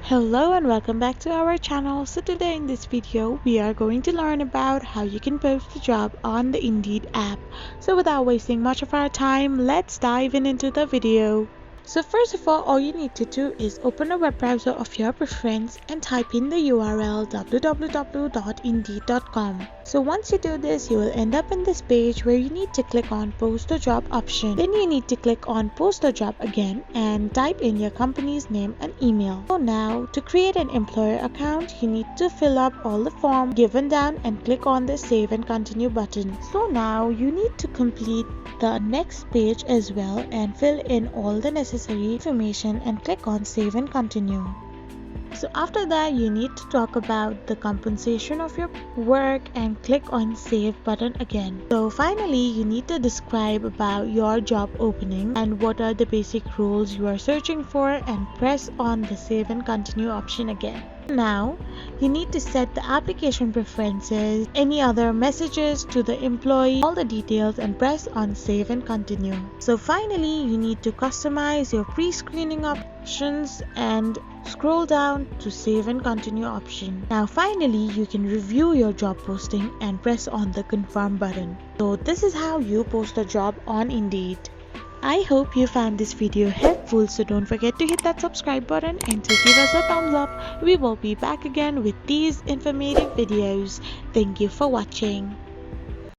Hello and welcome back to our channel. So today in this video we are going to learn about how you can post a job on the Indeed app. So without wasting much of our time, let's dive into the video. So first of all you need to do is open a web browser of your preference and type in the URL www.indeed.com. So once you do this, you will end up in this page where you need to click on post a job option. Then you need to click on post a job again and type in your company's name and email. So now to create an employer account, you need to fill up all the form given down and click on the save and continue button. So now you need to complete the next page as well and fill in all the necessary information and click on save and continue. So after that, you need to talk about the compensation of your work and click on save button again. So finally, you need to describe about your job opening and what are the basic roles you are searching for and press on the save and continue option again. Now, you need to set the application preferences, any other messages to the employee, all the details, and press on save and continue. So finally, you need to customize your pre-screening options and scroll down to save and continue option. Now finally, you can review your job posting and press on the confirm button. So this is how you post a job on Indeed. I hope you found this video helpful, so don't forget to hit that subscribe button and to give us a thumbs up. We will be back again with these informative videos. Thank you for watching.